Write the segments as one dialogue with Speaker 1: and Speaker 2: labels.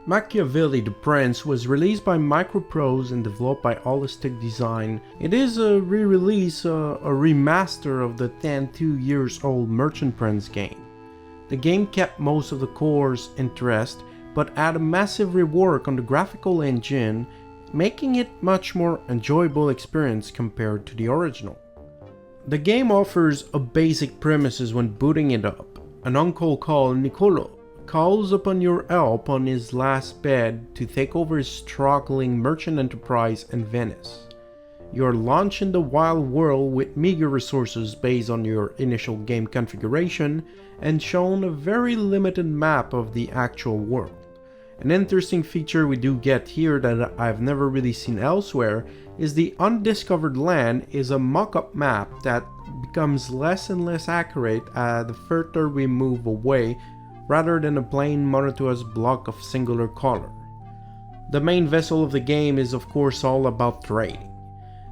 Speaker 1: Machiavelli the Prince was released by Microprose and developed by Holistic Design. It is a re-release, a remaster of the 2 years old Merchant Prince game. The game kept most of the core's interest, but added a massive rework on the graphical engine, making it much more enjoyable experience compared to the original. The game offers a basic premises when booting it up. An uncle called Niccolo calls upon your help on his last bed to take over his struggling merchant enterprise in Venice. You are launched in the wild world with meager resources based on your initial game configuration and shown a very limited map of the actual world. An interesting feature we do get here that I've never really seen elsewhere is the undiscovered land is a mock-up map that becomes less and less accurate the further we move away, rather than a plain monotonous block of singular color. The main vessel of the game is of course all about trading.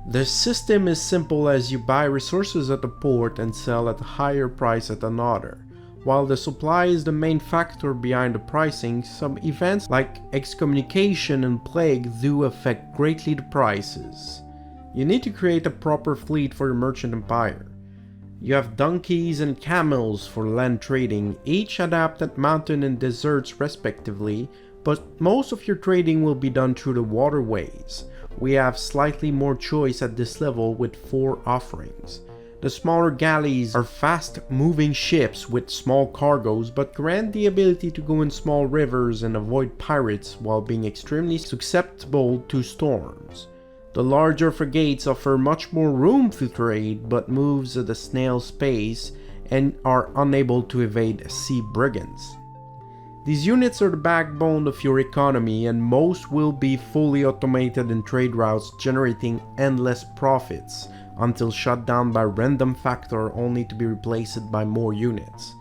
Speaker 1: The system is simple as you buy resources at a port and sell at a higher price at another. While the supply is the main factor behind the pricing, some events like excommunication and plague do affect greatly the prices. You need to create a proper fleet for your merchant empire. You have donkeys and camels for land trading, each adept at mountain and deserts respectively, but most of your trading will be done through the waterways. We have slightly more choice at this level with 4 offerings. The smaller galleys are fast-moving ships with small cargoes, but grant the ability to go in small rivers and avoid pirates while being extremely susceptible to storms. The larger frigates offer much more room to trade, but moves at a snail's pace and are unable to evade sea brigands. These units are the backbone of your economy, and most will be fully automated in trade routes, generating endless profits until shut down by random factor, only to be replaced by more units.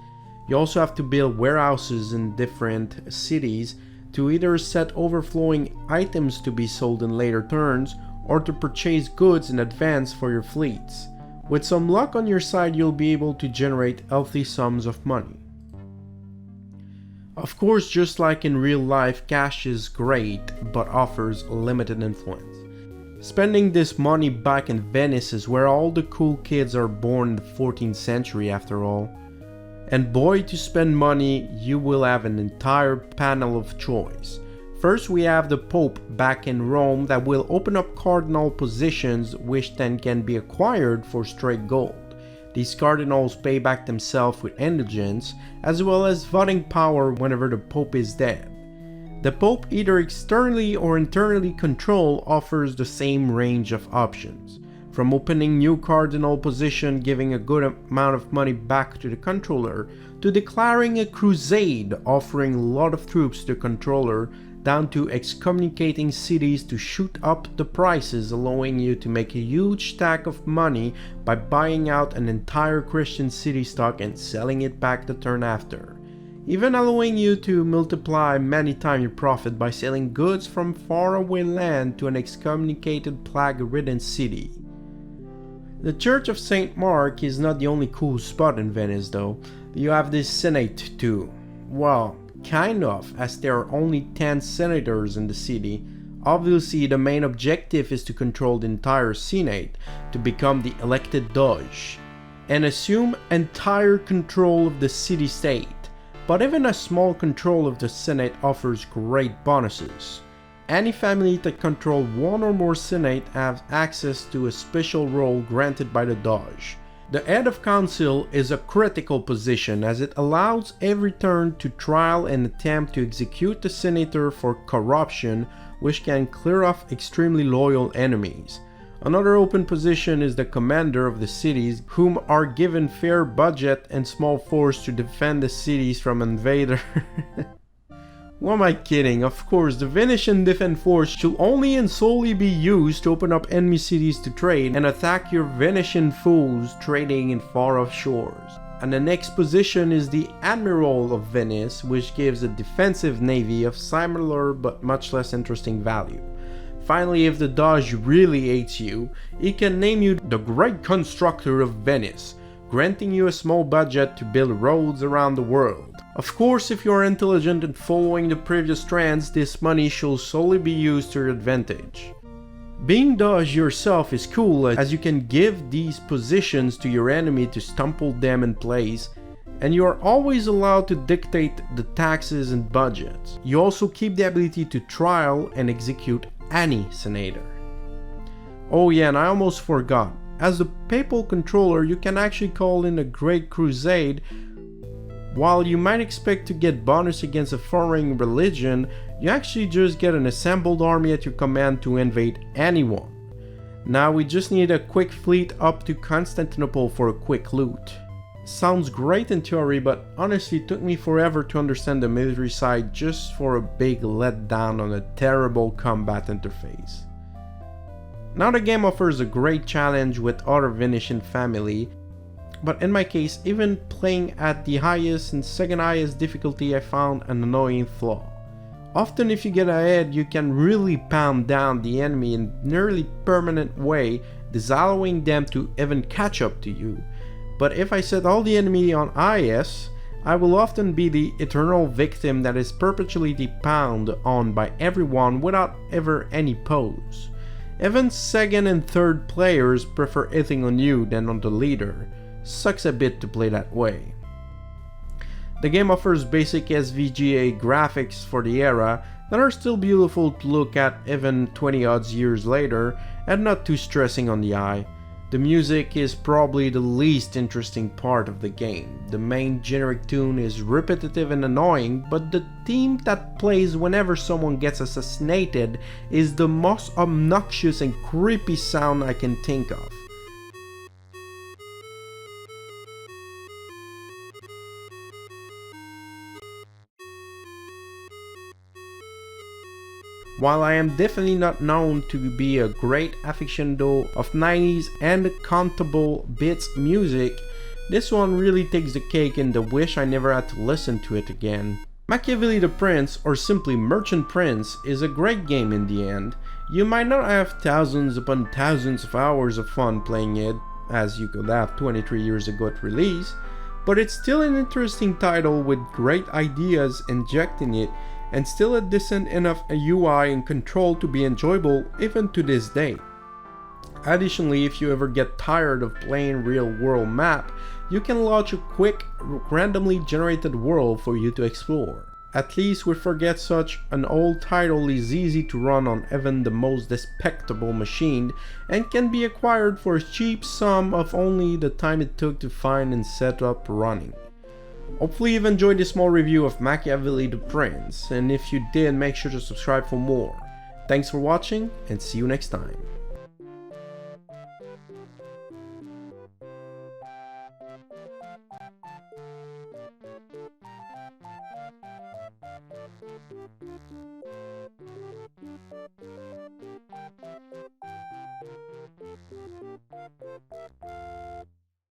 Speaker 1: You also have to build warehouses in different cities to either set overflowing items to be sold in later turns, or to purchase goods in advance for your fleets. With some luck on your side, you'll be able to generate healthy sums of money. Of course, just like in real life, cash is great, but offers limited influence. Spending this money back in Venice is where all the cool kids are born in the 14th century after all. And boy, to spend money, you will have an entire panel of choice. First, we have the Pope back in Rome that will open up cardinal positions which then can be acquired for straight gold. These cardinals pay back themselves with indigence, as well as voting power whenever the Pope is dead. The Pope, either externally or internally controlled, offers the same range of options. From opening new cardinal position giving a good amount of money back to the controller, to declaring a crusade offering a lot of troops to the controller, down to excommunicating cities to shoot up the prices, allowing you to make a huge stack of money by buying out an entire Christian city stock and selling it back the turn after. Even allowing you to multiply many times your profit by selling goods from faraway land to an excommunicated plague-ridden city. The Church of St. Mark is not the only cool spot in Venice though. You have the Senate too. Well, kind of, as there are only 10 senators in the city. Obviously, the main objective is to control the entire Senate, to become the elected Doge, and assume entire control of the city-state. But even a small control of the Senate offers great bonuses. Any family that controls one or more Senate have access to a special role granted by the Doge. The head of council is a critical position as it allows every turn to trial and attempt to execute the senator for corruption, which can clear off extremely loyal enemies. Another open position is the commander of the cities, whom are given fair budget and small force to defend the cities from invader. What am I kidding? Of course, the Venetian defense force should only and solely be used to open up enemy cities to trade and attack your Venetian foes trading in far-off shores. And the next position is the Admiral of Venice, which gives a defensive navy of similar but much less interesting value. Finally, if the Doge really hates you, he can name you the Great Constructor of Venice, granting you a small budget to build roads around the world. Of course, if you are intelligent and following the previous trends, this money should solely be used to your advantage. Being dodge yourself is cool, as you can give these positions to your enemy to stumble them in place, and you are always allowed to dictate the taxes and budgets. You also keep the ability to trial and execute any senator. Oh yeah, and I almost forgot. As the papal controller, you can actually call in a great crusade. While you might expect to get bonus against a foreign religion, you actually just get an assembled army at your command to invade anyone. Now we just need a quick fleet up to Constantinople for a quick loot. Sounds great in theory, but honestly it took me forever to understand the military side, just for a big letdown on a terrible combat interface. Now the game offers a great challenge with other Venetian family, but in my case, even playing at the highest and second highest difficulty, I found an annoying flaw. Often if you get ahead, you can really pound down the enemy in a nearly permanent way, disallowing them to even catch up to you. But if I set all the enemy on IS, I will often be the eternal victim that is perpetually pounded on by everyone without ever any pose. Even second and third players prefer hitting on you than on the leader. Sucks a bit to play that way. The game offers basic SVGA graphics for the era that are still beautiful to look at even 20 odd years later, and not too stressing on the eye. The music is probably the least interesting part of the game. The main generic tune is repetitive and annoying, but the theme that plays whenever someone gets assassinated is the most obnoxious and creepy sound I can think of. While I am definitely not known to be a great aficionado of 90s and countable bits music, this one really takes the cake and I wish I never had to listen to it again. Machiavelli the Prince, or simply Merchant Prince, is a great game in the end. You might not have thousands upon thousands of hours of fun playing it, as you could have 23 years ago at release, but it's still an interesting title with great ideas injected in it, and still a decent enough UI and control to be enjoyable even to this day. Additionally, if you ever get tired of playing real world map, you can launch a quick, randomly generated world for you to explore. At least we forget such an old title is easy to run on even the most despicable machine, and can be acquired for a cheap sum of only the time it took to find and set up running. Hopefully you've enjoyed this small review of Machiavelli the Prince, and if you did, make sure to subscribe for more. Thanks for watching, and see you next time.